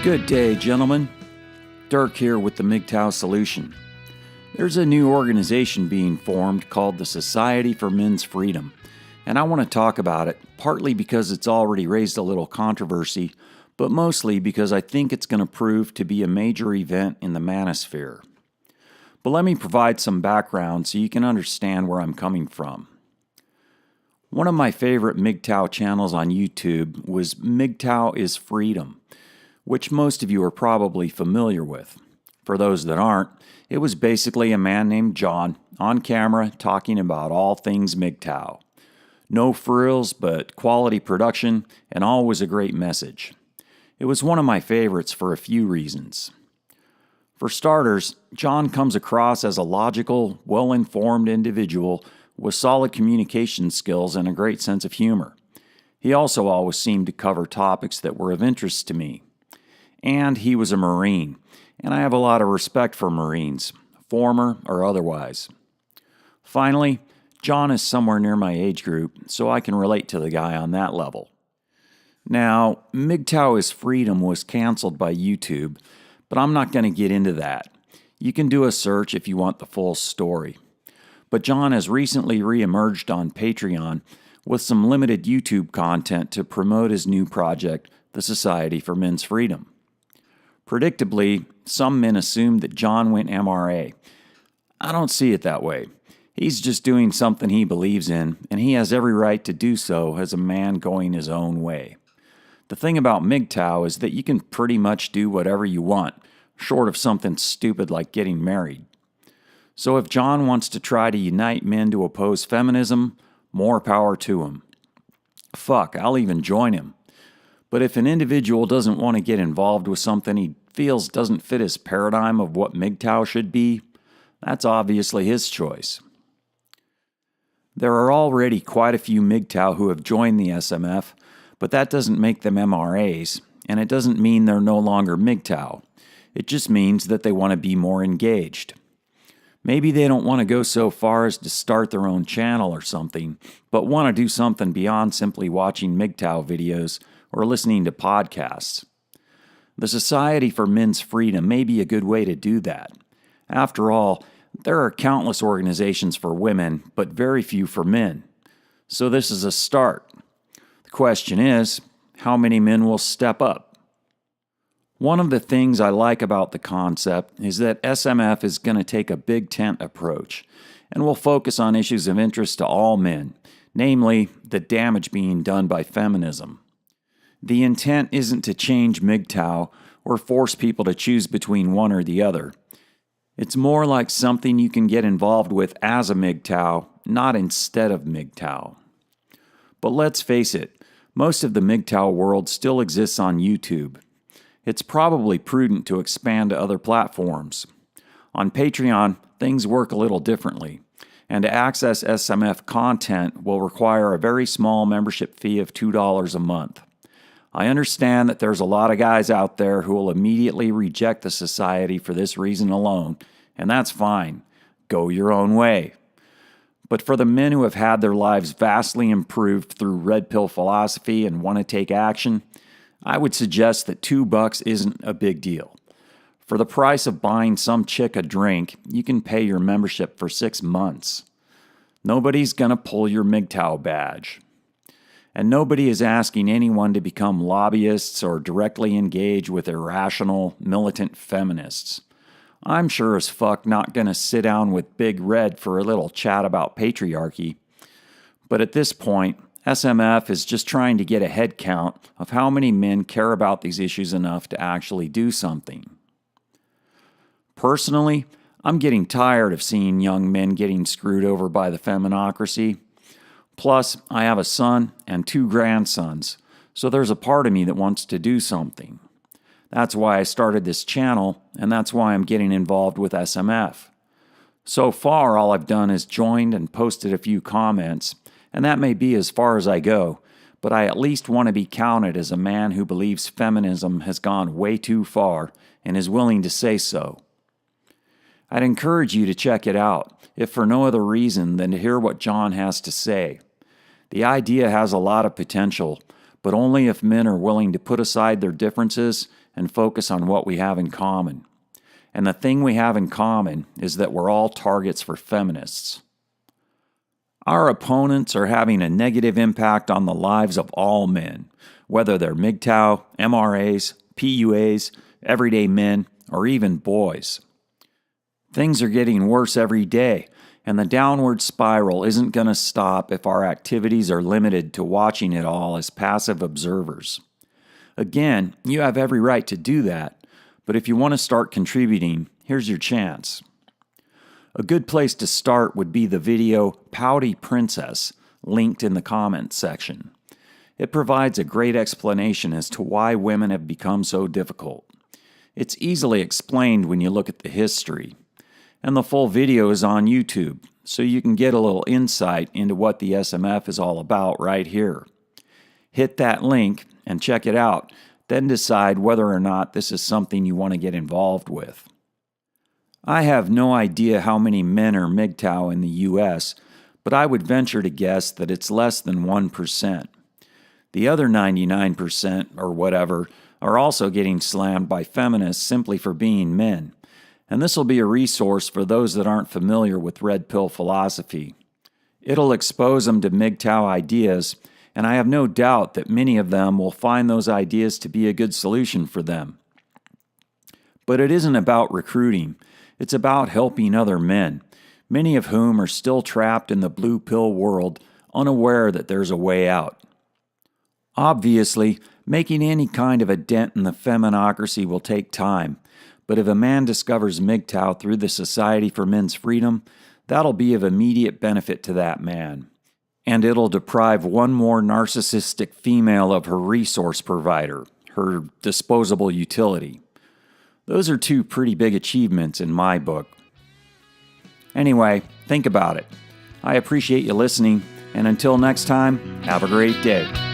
Good day, gentlemen. Dirk here with the MGTOW solution. There's a new organization being formed called the Society for Men's Freedom, and I want to talk about it partly because it's already raised a little controversy, but mostly because I think it's going to prove to be a major event in the manosphere. But let me provide some background so you can understand where I'm coming from. One of my favorite MGTOW channels on YouTube was MGTOW is Freedom, which most of you are probably familiar with. For those that aren't, it was basically a man named John on camera talking about all things MGTOW. No frills, but quality production, and always a great message. It was one of my favorites for a few reasons. For starters, John comes across as a logical, well-informed individual with solid communication skills and a great sense of humor. He also always seemed to cover topics that were of interest to me. And he was a Marine, and I have a lot of respect for Marines, former or otherwise. Finally, John is somewhere near my age group, so I can relate to the guy on that level. Now, MGTOW is Freedom was canceled by YouTube, but I'm not going to get into that. You can do a search if you want the full story. But John has recently re-emerged on Patreon with some limited YouTube content to promote his new project, the Society for Men's Freedom. Predictably, some men assumed that John went MRA. I don't see it that way. He's just doing something he believes in, and he has every right to do so as a man going his own way. The thing about MGTOW is that you can pretty much do whatever you want, short of something stupid like getting married. So if John wants to try to unite men to oppose feminism, more power to him. Fuck, I'll even join him. But if an individual doesn't want to get involved with something he feels doesn't fit his paradigm of what MGTOW should be, that's obviously his choice. There are already quite a few MGTOW who have joined the SMF, but that doesn't make them MRAs, and it doesn't mean they're no longer MGTOW. It just means that they want to be more engaged. Maybe they don't want to go so far as to start their own channel or something, but want to do something beyond simply watching MGTOW videos or listening to podcasts. The Society for Men's Freedom may be a good way to do that. After all, there are countless organizations for women, but very few for men. So this is a start. The question is, how many men will step up? One of the things I like about the concept is that SMF is going to take a big tent approach and will focus on issues of interest to all men, namely the damage being done by feminism. The intent isn't to change MGTOW or force people to choose between one or the other. It's more like something you can get involved with as a MGTOW, not instead of MGTOW. But let's face it, most of the MGTOW world still exists on YouTube. It's probably prudent to expand to other platforms. On Patreon, things work a little differently, and to access SMF content will require a very small membership fee of $2 a month. I understand that there's a lot of guys out there who will immediately reject the society for this reason alone, and that's fine. Go your own way. But for the men who have had their lives vastly improved through red pill philosophy and want to take action, I would suggest that $2 isn't a big deal. For the price of buying some chick a drink, you can pay your membership for 6 months. Nobody's going to pull your MGTOW badge. And nobody is asking anyone to become lobbyists or directly engage with irrational, militant feminists. I'm sure as fuck not going to sit down with Big Red for a little chat about patriarchy. But at this point, SMF is just trying to get a head count of how many men care about these issues enough to actually do something. Personally, I'm getting tired of seeing young men getting screwed over by the feminocracy. Plus, I have a son and 2 grandsons, so there's a part of me that wants to do something. That's why I started this channel, and that's why I'm getting involved with SMF. So far, all I've done is joined and posted a few comments, and that may be as far as I go, but I at least want to be counted as a man who believes feminism has gone way too far and is willing to say so. I'd encourage you to check it out, if for no other reason than to hear what John has to say. The idea has a lot of potential, but only if men are willing to put aside their differences and focus on what we have in common. And the thing we have in common is that we're all targets for feminists. Our opponents are having a negative impact on the lives of all men, whether they're MGTOW, MRAs, PUAs, everyday men, or even boys. Things are getting worse every day, and the downward spiral isn't going to stop if our activities are limited to watching it all as passive observers. Again, you have every right to do that, but if you want to start contributing, here's your chance. A good place to start would be the video Pouty Princess, linked in the comments section. It provides a great explanation as to why women have become so difficult. It's easily explained when you look at the history. And the full video is on YouTube, so you can get a little insight into what the SMF is all about right here. Hit that link and check it out, then decide whether or not this is something you want to get involved with. I have no idea how many men are MGTOW in the U.S., but I would venture to guess that it's less than 1%. The other 99%, or whatever, are also getting slammed by feminists simply for being men. And this will be a resource for those that aren't familiar with red pill philosophy. It'll expose them to MGTOW ideas, and I have no doubt that many of them will find those ideas to be a good solution for them. But it isn't about recruiting. It's about helping other men, many of whom are still trapped in the blue pill world, unaware that there's a way out. Obviously, making any kind of a dent in the feminocracy will take time, but if a man discovers MGTOW through the Society for Men's Freedom, that'll be of immediate benefit to that man. And it'll deprive one more narcissistic female of her resource provider, her disposable utility. Those are two pretty big achievements in my book. Anyway, think about it. I appreciate you listening, and until next time, have a great day.